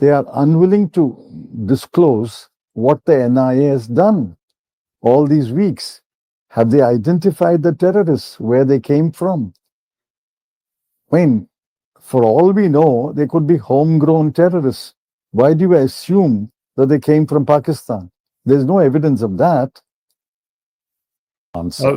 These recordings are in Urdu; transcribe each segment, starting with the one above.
they are unwilling to disclose what the NIA has done all these weeks. Have they identified the terrorists, where they came from? I mean, for all we know, they could be homegrown terrorists. Why do you assume that they came from Pakistan? There's no evidence of that. Answer.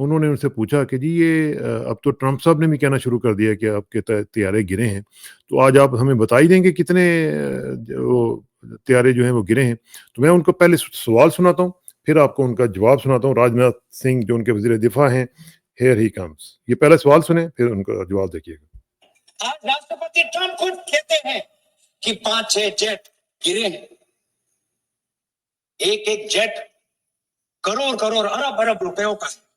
انہوں نے ان سے پوچھا کہ جی یہ اب تو ٹرمپ صاحب نے بھی کہنا شروع کر دیا کہ آپ کے طیارے گرے ہیں، تو آج آپ ہمیں بتا ہی دیں گے کتنے وہ طیارے جو ہیں وہ گرے ہیں. تو میں ان کو پہلے سوال سناتا ہوں، پھر آپ کو ان کا جواب سناتا ہوں. راجناتھ سنگھ جو ان کے وزیر دفاع ہیں، ہیئر ہی کمز. یہ پہلا سوال سنیں پھر ان کا جواب دیکھیے گا. آج راشٹرپتی ٹرمپ خود کہتے ہیں کہ 5-6 جیٹ گرے ہیں. ایک جیٹ کروڑ ارب روپیوں کا ہے،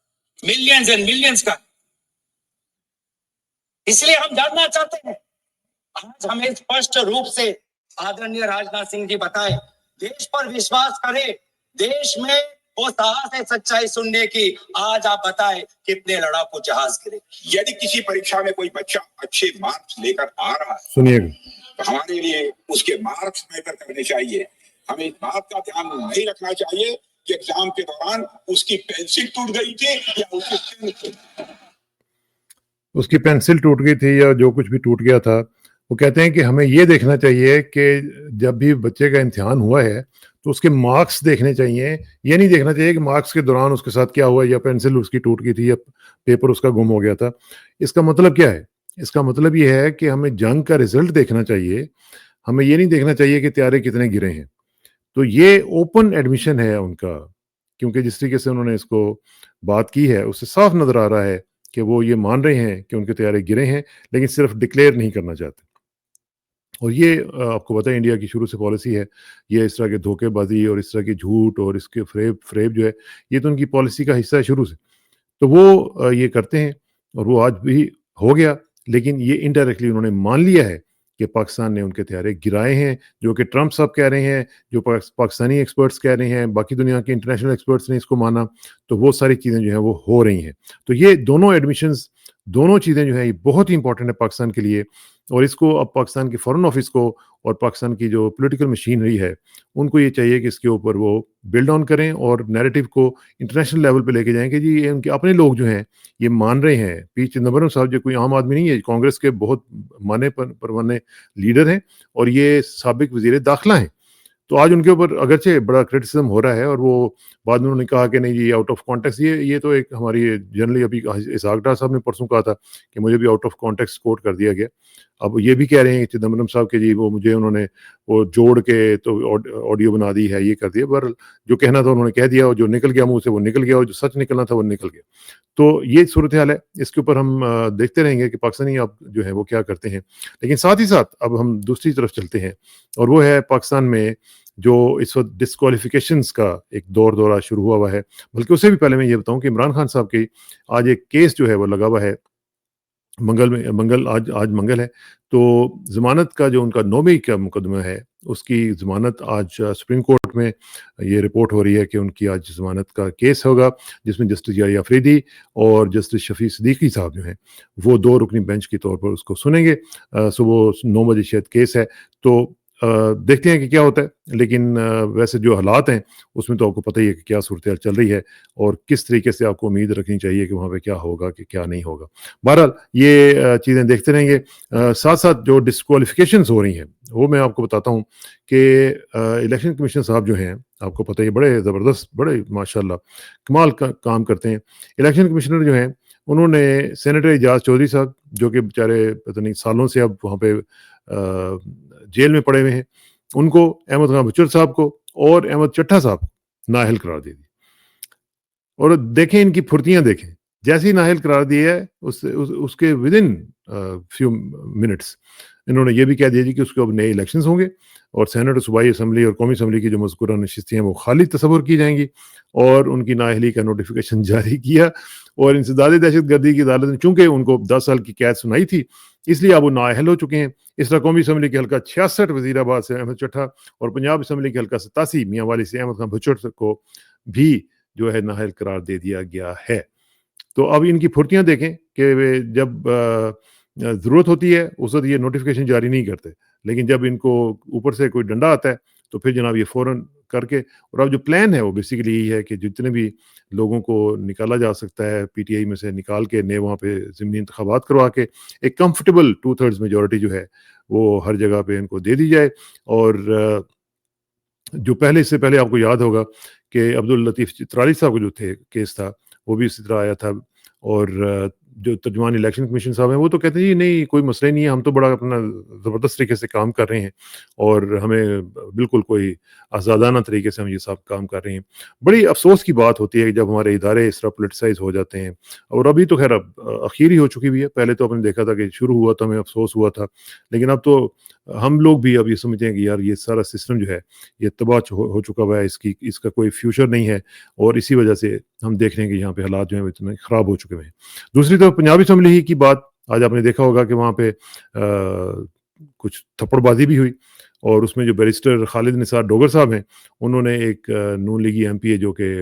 ملینز اینڈ ملینز کا ہے. اس لیے ہم جاننا چاہتے ہیں، آج ہمیں اسپشٹ روپ سے آدرنیہ راجناتھ سنگھ جی بتائے، دیش پر وشواس کرے، دیش میں وہ ساہس ہے سچائی سننے کی. آج آپ بتائیں کتنے لڑاکو جہاز گرے. یدی کسی پریکشا میں کوئی بچہ اچھے مارکس لے کر آ رہا ہے سنیے گا. تو ہمارے لیے اس کے مارکس بہتر کرنے چاہیے. ہمیں اس بات کا دھیان نہیں رکھنا چاہیے کہ ایگزام کے دوران اس کی پینسل ٹوٹ گئی تھی یا اس کی پینسل ٹوٹ گئی تھی یا جو کچھ بھی ٹوٹ گیا تھا. وہ کہتے ہیں کہ ہمیں یہ دیکھنا چاہیے کہ جب بھی بچے کا امتحان ہوا ہے تو اس کے مارکس دیکھنے چاہیے. یہ نہیں دیکھنا چاہیے کہ مارکس کے دوران اس کے ساتھ کیا ہوا، یا پینسل اس کی ٹوٹ گئی تھی یا پیپر اس کا گم ہو گیا تھا. اس کا مطلب کیا ہے؟ اس کا مطلب یہ ہے کہ ہمیں جنگ کا رزلٹ دیکھنا چاہیے. ہمیں یہ نہیں دیکھنا چاہیے کہ طیارے کتنے گرے ہیں. تو یہ اوپن ایڈمیشن ہے ان کا، کیونکہ جس طریقے سے انہوں نے اس کو بات کی ہے اس سے صاف نظر آ رہا ہے کہ وہ یہ مان رہے ہیں کہ ان کے طیارے گرے ہیں، لیکن صرف ڈکلیئر نہیں کرنا چاہتے. اور یہ آپ کو پتہ ہے انڈیا کی شروع سے پالیسی ہے. یہ اس طرح کے دھوکے بازی اور اس طرح کے جھوٹ اور اس کے فریب جو ہے، یہ تو ان کی پالیسی کا حصہ ہے شروع سے. تو وہ یہ کرتے ہیں اور وہ آج بھی ہو گیا. لیکن یہ انڈائریکٹلی انہوں نے مان لیا ہے کہ پاکستان نے ان کے طیارے گرائے ہیں، جو کہ ٹرمپ صاحب کہہ رہے ہیں، جو پاکستانی ایکسپرٹس کہہ رہے ہیں، باقی دنیا کے انٹرنیشنل ایکسپرٹس نے اس کو مانا. تو وہ ساری چیزیں جو ہیں وہ ہو رہی ہیں. تو یہ دونوں ایڈمیشنز، دونوں چیزیں جو ہیں یہ بہت ہی امپورٹنٹ ہے پاکستان کے لیے. اور اس کو اب پاکستان کے فارن آفس کو اور پاکستان کی جو پولیٹیکل مشینری ہے ان کو یہ چاہیے کہ اس کے اوپر وہ بلڈ آن کریں اور نیریٹو کو انٹرنیشنل لیول پہ لے کے جائیں کہ جی ان کے اپنے لوگ جو ہیں یہ مان رہے ہیں. پی چدمبرم صاحب جو کوئی عام آدمی نہیں ہے، کانگریس کے بہت مانے پروانے لیڈر ہیں اور یہ سابق وزیر داخلہ ہیں. تو آج ان کے اوپر اگرچہ بڑا کرٹیسزم ہو رہا ہے اور وہ بعد میں انہوں نے کہا کہ نہیں جی آؤٹ آف کانٹیکس، یہ تو ایک ہماری جنرلی ابھی اسحاق ڈار صاحب نے پرسوں کہا تھا کہ مجھے بھی آؤٹ آف کانٹیکس کوٹ کر دیا گیا. اب یہ بھی کہہ رہے ہیں چدمبرم صاحب کہ جی وہ مجھے انہوں نے وہ جوڑ کے تو آڈیو بنا دی ہے، یہ کر دیا. پر جو کہنا تھا انہوں نے کہہ دیا، اور جو نکل گیا منہ سے وہ نکل گیا، اور جو سچ نکلنا تھا وہ نکل گیا. تو یہ صورتحال ہے. اس کے اوپر ہم دیکھتے رہیں گے کہ پاکستانی اب جو ہے وہ کیا کرتے ہیں. لیکن ساتھ ہی ساتھ اب ہم دوسری طرف چلتے ہیں، اور وہ ہے پاکستان میں جو اس وقت ڈسکوالیفیکیشنز کا ایک دورہ شروع ہوا ہے. بلکہ اسے بھی پہلے میں یہ بتاؤں کہ عمران خان صاحب کی آج ایک کیس جو ہے وہ لگا ہوا ہے آج منگل ہے. تو ضمانت کا جو ان کا 9 مئی کا مقدمہ ہے اس کی ضمانت آج سپریم کورٹ میں یہ رپورٹ ہو رہی ہے کہ ان کی آج ضمانت کا کیس ہوگا، جس میں جسٹس یاری آفریدی اور جسٹس شفیع صدیقی صاحب جو ہیں وہ 2 رکنی بینچ کے طور پر اس کو سنیں گے. صبح 9 بجے شاید کیس ہے. تو دیکھتے ہیں کہ کیا ہوتا ہے. لیکن ویسے جو حالات ہیں اس میں تو آپ کو پتہ ہی ہے کہ کیا صورتحال چل رہی ہے اور کس طریقے سے آپ کو امید رکھنی چاہیے کہ وہاں پہ کیا ہوگا کہ کیا نہیں ہوگا. بہرحال یہ چیزیں دیکھتے رہیں گے. ساتھ ساتھ جو ڈسکوالیفیکیشنز ہو رہی ہیں وہ میں آپ کو بتاتا ہوں کہ الیکشن کمیشنر صاحب جو ہیں آپ کو پتہ ہے بڑے زبردست، بڑے ماشاءاللہ کمال کا کام کرتے ہیں. الیکشن کمشنر جو ہیں انہوں نے سینیٹر اعجاز چودھری صاحب جو کہ بیچارے پتہ نہیں سالوں سے اب وہاں پہ جیل میں پڑے ہوئے ہیں، ان کو، احمد خان بچر صاحب کو اور احمد چٹھا صاحب نااہل قرار دے دی. اور دیکھیں ان کی پھرتیاں، دیکھیں جیسے ہی نااہل قرار دیا ہے اس کے ودن فیو منٹس انہوں نے یہ بھی کہہ دیا جی کہ اس کے اب نئے الیکشنز ہوں گے اور سینٹ، صوبائی اسمبلی اور قومی اسمبلی کی جو مذکورہ نشستیں ہیں وہ خالی تصور کی جائیں گی. اور ان کی نااہلی کا نوٹیفیکیشن جاری کیا. اور انسداد دہشت گردی کی عدالت نے چونکہ ان کو 10 سال کی قید سنائی تھی اس لیے اب وہ نااہل ہو چکے ہیں. اس طرح قومی اسمبلی کے حلقہ 66 وزیر آباد سے احمد چٹھا اور پنجاب اسمبلی کے حلقہ 87 میاں والی سے احمد خان بچر کو بھی جو ہے نااہل قرار دے دیا گیا ہے. تو اب ان کی پھرتیاں دیکھیں کہ جب ضرورت ہوتی ہے اس وقت یہ نوٹیفیکیشن جاری نہیں کرتے، لیکن جب ان کو اوپر سے کوئی ڈنڈا آتا ہے تو پھر جناب یہ فوراً کر کے. اور اب جو پلان ہے وہ بیسیکلی یہی ہے کہ جتنے بھی لوگوں کو نکالا جا سکتا ہے پی ٹی آئی میں سے نکال کے نئے وہاں پہ ضمنی انتخابات کروا کے ایک کمفرٹیبل 2/3 میجورٹی جو ہے وہ ہر جگہ پہ ان کو دے دی جائے. اور جو اس سے پہلے آپ کو یاد ہوگا کہ عبداللطیف چترالی صاحب کا جو کیس تھا وہ بھی اسی طرح آیا تھا. اور جو ترجمان الیکشن کمیشن صاحب ہیں وہ تو کہتے ہیں جی نہیں کوئی مسئلہ نہیں ہے, ہم تو بڑا اپنا زبردست طریقے سے کام کر رہے ہیں اور ہمیں بالکل کوئی آزادانہ طریقے سے ہم یہ سب کام کر رہے ہیں. بڑی افسوس کی بات ہوتی ہے کہ جب ہمارے ادارے اس طرح پولیٹیسائز ہو جاتے ہیں, اور ابھی تو خیر اب اخیری ہو چکی بھی ہے, پہلے تو آپ نے دیکھا تھا کہ شروع ہوا تو ہمیں افسوس ہوا تھا, لیکن اب تو ہم لوگ بھی اب یہ سمجھتے ہیں کہ یار یہ سارا سسٹم جو ہے یہ تباہ ہو چکا ہوا ہے, اس کا کوئی فیوچر نہیں ہے, اور اسی وجہ سے ہم دیکھ رہے ہیں کہ یہاں پہ حالات جو ہیں وہ اتنے خراب ہو چکے ہیں. دوسری طرف پنجاب اسمبلی ہی کی بات, آج آپ نے دیکھا ہوگا کہ وہاں پہ کچھ تھپڑ بازی بھی ہوئی, اور اس میں جو بیرسٹر خالد نثار ڈوگر صاحب ہیں انہوں نے ایک نون لیگی ایم پی اے جو کہ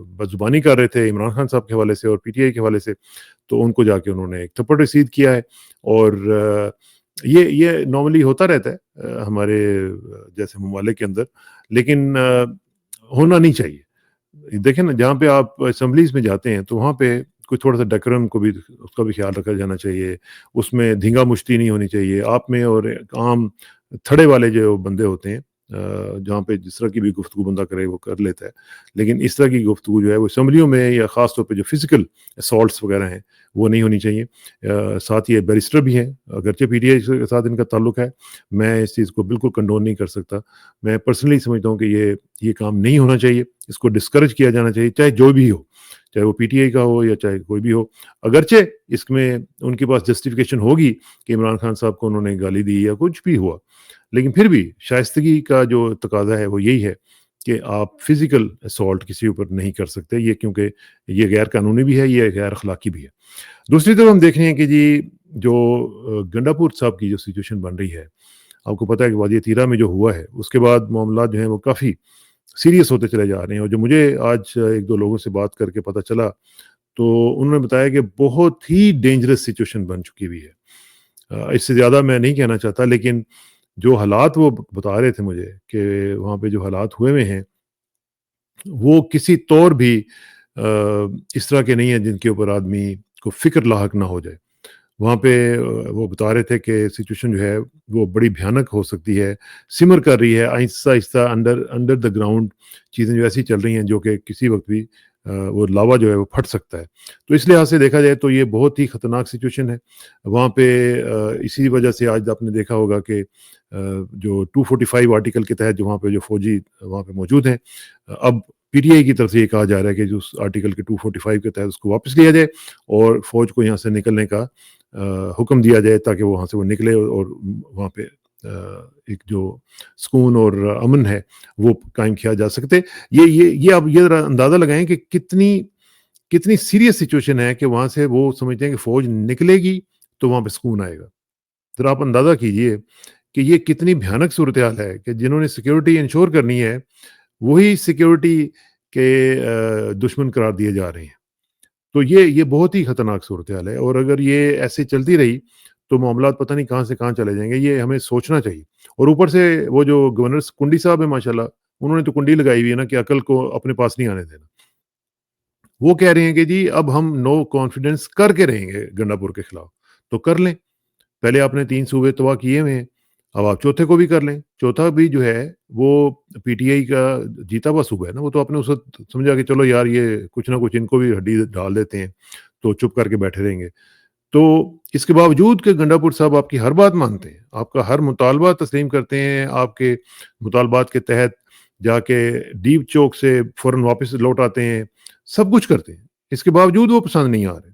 بدزبانی کر رہے تھے عمران خان صاحب کے حوالے سے اور پی ٹی آئی کے حوالے سے, تو ان کو جا کے انہوں نے ایک تھپڑ رسید کیا ہے. اور یہ نارملی ہوتا رہتا ہے ہمارے جیسے ممالک کے اندر, لیکن ہونا نہیں چاہیے. دیکھیں نا جہاں پہ آپ اسمبلیز میں جاتے ہیں تو وہاں پہ کوئی تھوڑا سا ڈیکورم کو بھی اس کا بھی خیال رکھا جانا چاہیے, اس میں دھنگا مشتی نہیں ہونی چاہیے آپ میں, اور عام تھڑے والے جو بندے ہوتے ہیں جہاں پہ جس طرح کی بھی گفتگو بندہ کرے وہ کر لیتا ہے, لیکن اس طرح کی گفتگو جو ہے وہ اسمبلیوں میں یا خاص طور پہ جو فزیکل اسالٹس وغیرہ ہیں وہ نہیں ہونی چاہیے. ساتھ یہ بیرسٹر بھی ہیں, اگرچہ پی ٹی آئی کے ساتھ ان کا تعلق ہے, میں اس چیز کو بالکل کنڈون نہیں کر سکتا. میں پرسنلی سمجھتا ہوں کہ یہ کام نہیں ہونا چاہیے, اس کو ڈسکریج کیا جانا چاہیے, چاہے جو بھی ہو, چاہے وہ پی ٹی آئی کا ہو یا چاہے کوئی بھی ہو. اگرچہ اس میں ان کے پاس جسٹیفیکیشن ہوگی کہ عمران خان صاحب کو انہوں نے گالی دی یا کچھ بھی ہوا, لیکن پھر بھی شائستگی کا جو تقاضا ہے وہ یہی ہے کہ آپ فزیکل اسالٹ کسی اوپر نہیں کر سکتے, یہ کیونکہ یہ غیر قانونی بھی ہے, یہ غیر اخلاقی بھی ہے. دوسری طرف ہم دیکھ رہے ہیں کہ جی جو گنڈاپور صاحب کی جو سچویشن بن رہی ہے, آپ کو پتہ ہے کہ وادی تیرہ میں جو ہوا ہے اس کے بعد معاملات جو ہیں وہ کافی سیریس ہوتے چلے جا رہے ہیں. اور جو مجھے آج ایک دو لوگوں سے بات کر کے پتہ چلا تو انہوں نے بتایا کہ بہت ہی ڈینجرس سچویشن بن چکی ہوئی ہے. اس سے زیادہ میں نہیں کہنا چاہتا, لیکن جو حالات وہ بتا رہے تھے مجھے کہ وہاں پہ جو حالات ہوئے ہوئے ہیں وہ کسی طور بھی اس طرح کے نہیں ہیں جن کے اوپر آدمی کو فکر لاحق نہ ہو جائے. وہاں پہ وہ بتا رہے تھے کہ سچویشن جو ہے وہ بڑی بھیانک ہو سکتی ہے, سمر کر رہی ہے آہستہ آہستہ انڈر دا گراؤنڈ, چیزیں جو ایسی چل رہی ہیں جو کہ کسی وقت بھی وہ لاوا جو ہے وہ پھٹ سکتا ہے. تو اس لحاظ سے دیکھا جائے تو یہ بہت ہی خطرناک سچویشن ہے وہاں پہ. اسی وجہ سے آج آپ نے دیکھا ہوگا کہ جو 245 آرٹیکل کے تحت جو وہاں پہ جو فوجی وہاں پہ موجود ہیں, اب پی ٹی آئی کی طرف سے یہ کہا جا رہا ہے کہ جو اس آرٹیکل کے 245 کے تحت اس کو واپس لیا جائے اور فوج کو یہاں سے نکلنے کا حکم دیا جائے تاکہ وہاں سے وہ نکلے اور وہاں پہ ایک جو سکون اور امن ہے وہ قائم کیا جا سکتے. یہ آپ یہ اندازہ لگائیں کہ کتنی سیریس سچویشن ہے کہ وہاں سے وہ سمجھتے ہیں کہ فوج نکلے گی تو وہاں پہ سکون آئے گا. ذرا آپ اندازہ کیجئے کہ یہ کتنی بھیانک صورتحال ہے کہ جنہوں نے سیکیورٹی انشور کرنی ہے وہی سیکیورٹی کے دشمن قرار دیے جا رہے ہیں. تو یہ بہت ہی خطرناک صورتحال ہے, اور اگر یہ ایسے چلتی رہی تو معاملات پتہ نہیں کہاں سے کہاں چلے جائیں گے. یہ ہمیں سوچنا چاہیے. اور اوپر سے وہ جو گورنر کنڈی صاحب ہیں ماشاءاللہ, انہوں نے تو کنڈی لگائی ہوئی ہے نا کہ عقل کو اپنے پاس نہیں آنے دینا. وہ کہہ رہے ہیں کہ جی اب ہم نو کانفیڈنس کر کے رہیں گے گنڈاپور کے خلاف, تو کر لیں. پہلے آپ نے 3 صوبے تباہ کیے ہوئے ہیں, اب آپ چوتھے کو بھی کر لیں. چوتھا بھی جو ہے وہ پی ٹی آئی کا جیتا ہوا صوبہ ہے نا, وہ تو آپ نے اس وقت سمجھا کہ چلو یار یہ کچھ نہ کچھ ان کو بھی ہڈی ڈال دیتے ہیں تو چپ کر کے بیٹھے رہیں گے. تو اس کے باوجود کہ گنڈاپور صاحب آپ کی ہر بات مانتے ہیں, آپ کا ہر مطالبہ تسلیم کرتے ہیں, آپ کے مطالبات کے تحت جا کے ڈیپ چوک سے فوراً واپس لوٹ آتے ہیں, سب کچھ کرتے ہیں, اس کے باوجود وہ پسند نہیں آ رہے.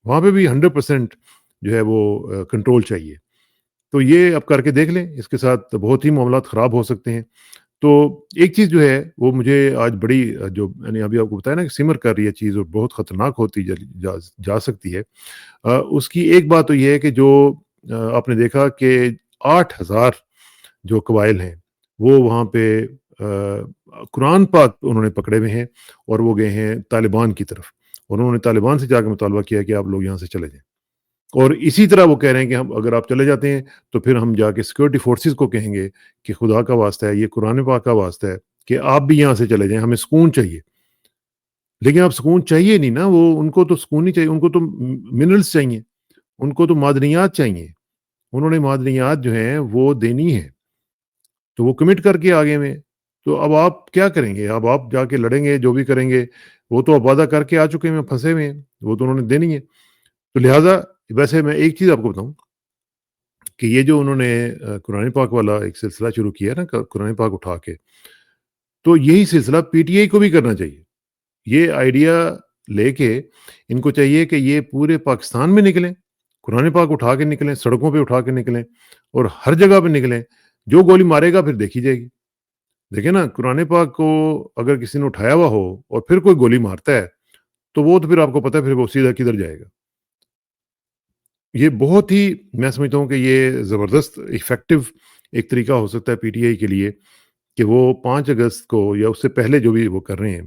وہاں پہ بھی 100% جو ہے وہ کنٹرول چاہیے. تو یہ اب کر کے دیکھ لیں, اس کے ساتھ بہت ہی معاملات خراب ہو سکتے ہیں. تو ایک چیز جو ہے وہ مجھے آج بڑی جو میں نے ابھی آپ کو بتایا نا کہ سمر کر رہی ہے چیز اور بہت خطرناک ہوتی جا سکتی ہے, اس کی ایک بات تو یہ ہے کہ جو آپ نے دیکھا کہ 8000 جو قبائل ہیں وہ وہاں پہ قرآن پاک انہوں نے پکڑے ہوئے ہیں اور وہ گئے ہیں طالبان کی طرف, اور انہوں نے طالبان سے جا کے مطالبہ کیا کہ آپ لوگ یہاں سے چلے جائیں. اور اسی طرح وہ کہہ رہے ہیں کہ ہم اگر آپ چلے جاتے ہیں تو پھر ہم جا کے سیکورٹی فورسز کو کہیں گے کہ خدا کا واسطہ ہے, یہ قرآن پاک کا واسطہ ہے کہ آپ بھی یہاں سے چلے جائیں, ہمیں سکون چاہیے. لیکن اب سکون چاہیے نہیں نا, وہ ان کو تو سکون نہیں چاہیے, ان کو تو منرلز چاہیے, ان کو تو معدنیات چاہیے. انہوں نے معدنیات جو ہیں وہ دینی ہے, تو وہ کمٹ کر کے آگے میں. تو اب آپ کیا کریں گے؟ اب آپ جا کے لڑیں گے، جو بھی کریں گے وہ تو اب وعدہ کر کے آ چکے ہیں، پھنسے ہوئے ہیں، وہ تو انہوں نے دینی ہے. تو لہٰذا ویسے میں ایک چیز آپ کو بتاؤں کہ یہ جو انہوں نے قرآن پاک والا ایک سلسلہ شروع کیا ہے نا، قرآن پاک اٹھا کے، تو یہی سلسلہ پی ٹی آئی کو بھی کرنا چاہیے. یہ آئیڈیا لے کے ان کو چاہیے کہ یہ پورے پاکستان میں نکلیں، قرآن پاک اٹھا کے نکلیں، سڑکوں پہ اٹھا کے نکلیں اور ہر جگہ پہ نکلیں. جو گولی مارے گا پھر دیکھی جائے گی. دیکھیں نا، قرآن پاک کو اگر کسی نے اٹھایا ہوا ہو اور پھر کوئی گولی مارتا ہے تو وہ تو پھر آپ کو پتہ ہے پھر وہ سیدھا کدھر جائے گا. یہ بہت ہی، میں سمجھتا ہوں کہ یہ زبردست ایفیکٹو ایک طریقہ ہو سکتا ہے پی ٹی آئی کے لیے کہ وہ 5 اگست کو یا اس سے پہلے جو بھی وہ کر رہے ہیں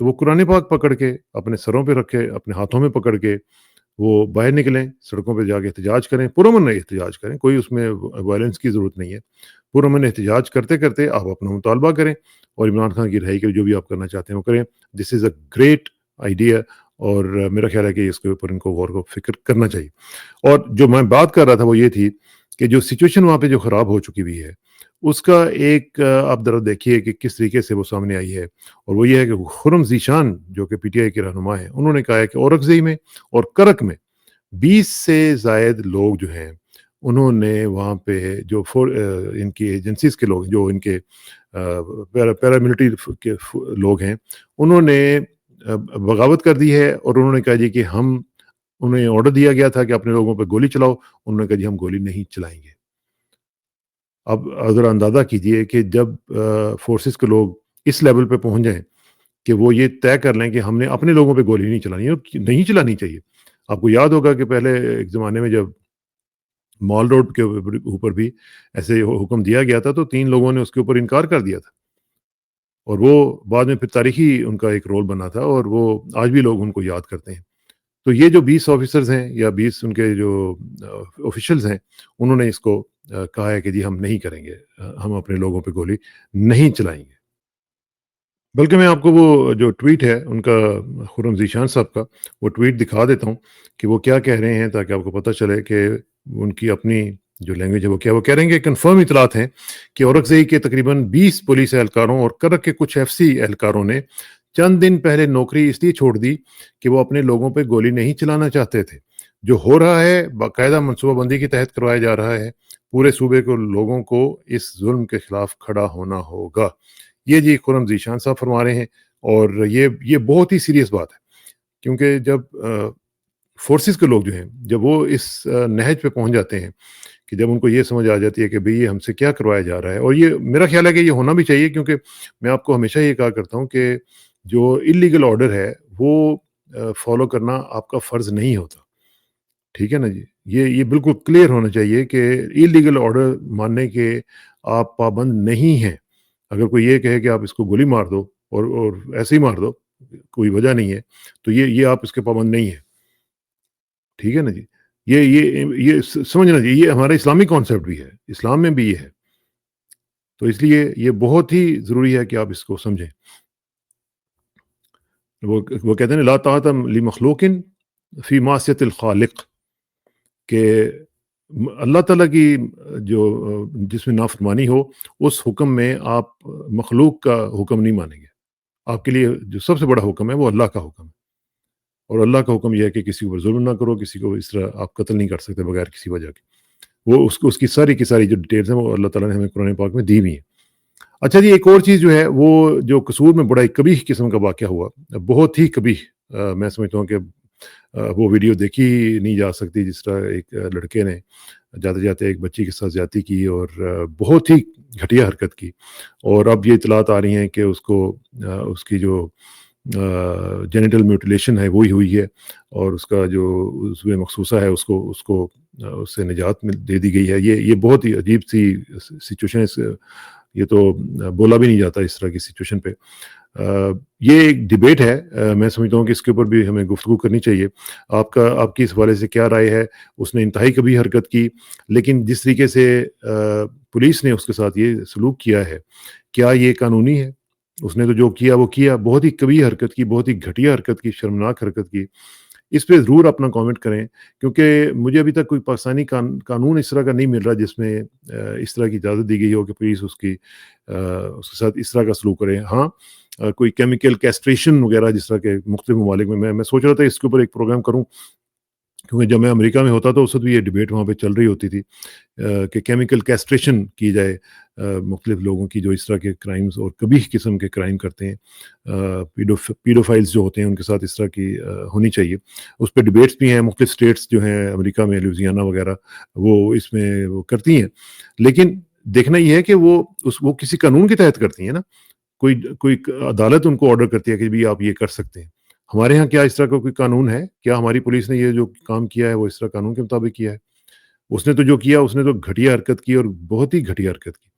تو وہ قرآن پاک پکڑ کے اپنے سروں پہ رکھے، اپنے ہاتھوں میں پکڑ کے وہ باہر نکلیں، سڑکوں پہ جا کے احتجاج کریں، پرامن احتجاج کریں، کوئی اس میں وائلنس کی ضرورت نہیں ہے. پرامن احتجاج کرتے کرتے آپ اپنا مطالبہ کریں اور عمران خان کی رہائی کے لیے جو بھی آپ کرنا چاہتے ہیں وہ کریں. دس از اے گریٹ آئیڈیا اور میرا خیال ہے کہ اس کے اوپر ان کو غور و فکر کرنا چاہیے. اور جو میں بات کر رہا تھا وہ یہ تھی کہ جو سچویشن وہاں پہ جو خراب ہو چکی ہوئی ہے اس کا ایک آپ ذرا دیکھیے کہ کس طریقے سے وہ سامنے آئی ہے. اور وہ یہ ہے کہ خرم ذیشان جو کہ پی ٹی آئی کے رہنما ہیں، انہوں نے کہا ہے کہ اورکزئی میں اور کرک میں 20 سے زائد لوگ جو ہیں انہوں نے وہاں پہ جو ان کی ایجنسیز کے لوگ، جو ان کے پیراملٹری کے لوگ ہیں، انہوں نے بغاوت کر دی ہے اور انہوں نے کہا جی کہ ہم، انہیں آرڈر دیا گیا تھا کہ اپنے لوگوں پہ گولی چلاؤ، انہوں نے کہا جی ہم گولی نہیں چلائیں گے. اب ذرا اندازہ کیجئے کہ جب فورسز کے لوگ اس لیول پہ پہنچ جائیں کہ وہ یہ طے کر لیں کہ ہم نے اپنے لوگوں پہ گولی نہیں چلانی ہے، نہیں چلانی چاہیے. آپ کو یاد ہوگا کہ پہلے ایک زمانے میں جب مال روڈ کے اوپر بھی ایسے حکم دیا گیا تھا تو 3 لوگوں نے اس کے اوپر انکار کر دیا تھا اور وہ بعد میں پھر تاریخی ان کا ایک رول بنا تھا اور وہ آج بھی لوگ ان کو یاد کرتے ہیں. تو یہ جو 20 آفیسرز ہیں یا 20 ان کے جو آفیشلز ہیں، انہوں نے اس کو کہا ہے کہ جی ہم نہیں کریں گے، ہم اپنے لوگوں پہ گولی نہیں چلائیں گے. بلکہ میں آپ کو وہ جو ٹویٹ ہے ان کا، خرم ذیشان صاحب کا، وہ ٹویٹ دکھا دیتا ہوں کہ وہ کیا کہہ رہے ہیں تاکہ آپ کو پتہ چلے کہ ان کی اپنی جو لینگویج ہے وہ کیا. وہ کہہ رہے ہیں کہ کنفرم اطلاعات ہیں کہ اورکزئی کے تقریباً 20 پولیس اہلکاروں اور کرک کے کچھ ایف سی اہلکاروں نے چند دن پہلے نوکری اس لیے چھوڑ دی کہ وہ اپنے لوگوں پہ گولی نہیں چلانا چاہتے تھے. جو ہو رہا ہے باقاعدہ منصوبہ بندی کے تحت کروایا جا رہا ہے. پورے صوبے کو لوگوں کو اس ظلم کے خلاف کھڑا ہونا ہوگا. یہ جی خرم ذیشان صاحب فرما رہے ہیں اور یہ بہت ہی سیریس بات ہے کیونکہ جب فورسز کے لوگ جو ہیں جب وہ اس نہج پہ پہنچ جاتے ہیں کہ جب ان کو یہ سمجھ آ جاتی ہے کہ بھئی یہ ہم سے کیا کروایا جا رہا ہے. اور یہ میرا خیال ہے کہ یہ ہونا بھی چاہیے کیونکہ میں آپ کو ہمیشہ یہ کہا کرتا ہوں کہ جو انلیگل آرڈر ہے وہ فالو کرنا آپ کا فرض نہیں ہوتا. ٹھیک ہے نا جی، یہ بالکل کلیئر ہونا چاہیے کہ انلیگل آرڈر ماننے کے آپ پابند نہیں ہیں. اگر کوئی یہ کہے کہ آپ اس کو گولی مار دو اور ایسے ہی مار دو، کوئی وجہ نہیں ہے، تو یہ آپ اس کے پابند نہیں ہیں. ٹھیک ہے نا جی، یہ سمجھنا چاہیے، یہ ہمارا اسلامی کانسیپٹ بھی ہے، اسلام میں بھی یہ ہے. تو اس لیے یہ بہت ہی ضروری ہے کہ آپ اس کو سمجھیں. وہ کہتے ہیں لا طاعت لمخلوق فی معصیت الخالق، کہ اللہ تعالیٰ کی جو جس میں نافرمانی ہو اس حکم میں آپ مخلوق کا حکم نہیں مانیں گے. آپ کے لیے جو سب سے بڑا حکم ہے وہ اللہ کا حکم ہے، اور اللہ کا حکم یہ ہے کہ کسی کو ظلم نہ کرو، کسی کو اس طرح آپ قتل نہیں کر سکتے بغیر کسی وجہ کے. وہ اس کی ساری کی ساری جو ڈیٹیلز ہیں وہ اللہ تعالیٰ نے ہمیں قرآن پاک میں دی ہوئی ہیں. اچھا جی، ایک اور چیز جو ہے وہ جو قصور میں بڑا ایک قبیح قسم کا واقعہ ہوا، بہت ہی قبیح. میں سمجھتا ہوں کہ وہ ویڈیو دیکھی نہیں جا سکتی جس طرح ایک لڑکے نے جاتے جاتے ایک بچی کے ساتھ زیادتی کی اور بہت ہی گھٹیا حرکت کی. اور اب یہ اطلاعات آ رہی ہیں کہ اس کی جو جینیٹل میوٹیلیشن ہے وہی ہوئی ہے اور اس کا جو عضو مخصوصہ ہے اس کو اس سے نجات دے دی گئی ہے. یہ بہت ہی عجیب سی سچویشن ہے، یہ تو بولا بھی نہیں جاتا اس طرح کی سچویشن پہ. یہ ایک ڈیبیٹ ہے، میں سمجھتا ہوں کہ اس کے اوپر بھی ہمیں گفتگو کرنی چاہیے. آپ کی اس حوالے سے کیا رائے ہے؟ اس نے انتہائی کبھی حرکت کی، لیکن جس طریقے سے پولیس نے اس کے ساتھ یہ سلوک کیا ہے، کیا یہ قانونی ہے؟ اس نے تو جو کیا وہ کیا، بہت ہی کبھی حرکت کی، بہت ہی گھٹیا حرکت کی، شرمناک حرکت کی. اس پہ ضرور اپنا کامنٹ کریں، کیونکہ مجھے ابھی تک کوئی پاکستانی قانون اس طرح کا نہیں مل رہا جس میں اس طرح کی اجازت دی گئی ہو کہ پولیس اس کے ساتھ اس طرح کا سلوک کرے. ہاں کوئی کیمیکل کیسٹریشن وغیرہ جس طرح کے مختلف ممالک میں سوچ رہا تھا اس کے اوپر ایک پروگرام کروں، کیونکہ جب میں امریکہ میں ہوتا تو اس وقت بھی یہ ڈبیٹ وہاں پہ چل رہی ہوتی تھی کہ کیمیکل کیسٹریشن کی جائے مختلف لوگوں کی جو اس طرح کے کرائمز اور قبیح قسم کے کرائم کرتے ہیں، پیڈوفائلز جو ہوتے ہیں ان کے ساتھ اس طرح کی ہونی چاہیے. اس پہ ڈبیٹس بھی ہیں، مختلف اسٹیٹس جو ہیں امریکہ میں لوزیانہ وغیرہ وہ اس میں وہ کرتی ہیں، لیکن دیکھنا یہ ہے کہ وہ کسی قانون کے تحت کرتی ہیں نا. کوئی عدالت ان کو آرڈر کرتی ہے کہ بھی آپ یہ کر سکتے ہیں. ہمارے ہاں کیا اس طرح کا کوئی قانون ہے؟ کیا ہماری پولیس نے یہ جو کام کیا ہے وہ اس طرح قانون کے مطابق کیا ہے؟ اس نے تو جو کیا اس نے تو گھٹیا حرکت کی اور بہت ہی گھٹیا حرکت کی.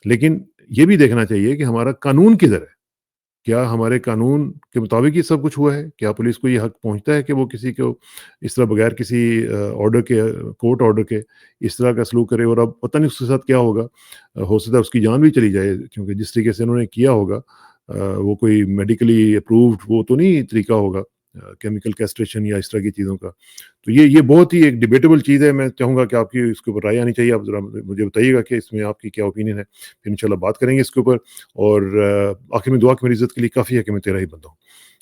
لیکن یہ بھی دیکھنا چاہیے کہ ہمارا قانون کدھر ہے. کیا ہمارے قانون کے مطابق یہ سب کچھ ہوا ہے؟ کیا پولیس کو یہ حق پہنچتا ہے کہ وہ کسی کو اس طرح بغیر کسی آرڈر کے، کورٹ آرڈر کے اس طرح کا سلوک کرے؟ اور اب پتہ نہیں اس کے ساتھ کیا ہوگا، ہو سکتا ہے اس کی جان بھی چلی جائے، کیونکہ جس طریقے سے انہوں نے کیا ہوگا وہ کوئی میڈیکلی اپرووڈ وہ تو نہیں طریقہ ہوگا کیمیکل کیسٹریشن یا اس طرح کی چیزوں کا. تو یہ بہت ہی ایک ڈیبیٹیبل چیز ہے. میں چاہوں گا کہ آپ کی اس کے اوپر رائے آنی چاہیے. آپ ذرا مجھے بتائیے گا کہ اس میں آپ کی کیا اوپینین ہے، پھر انشاءاللہ بات کریں گے اس کے اوپر. اور آخر میں دعا کہ میری عزت کے لیے کافی ہے کہ میں تیرا ہی بندہ ہوں،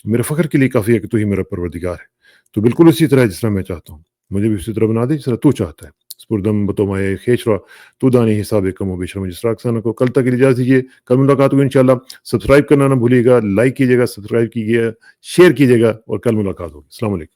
میرے فخر کے لیے کافی ہے کہ تو ہی میرا پروردگار ہے. تو بالکل اسی طرح جس طرح میں چاہتا ہوں مجھے بھی اسی طرح بنا دے جس طرح تو چاہتا ہے. سپردم بتومائے خیچرا تو دانی حساب کم و بیشر مجھ اسراکسانہ کو. کل تک کے لیے اجازت دیجیے، کل ملاقات ہوگی انشاءاللہ. سبسکرائب کرنا نہ بھولیے گا، لائک کیجیے گا، سبسکرائب کیجیے گا، شیئر کیجیے گا، اور کل ملاقات ہوگی. السلام علیکم.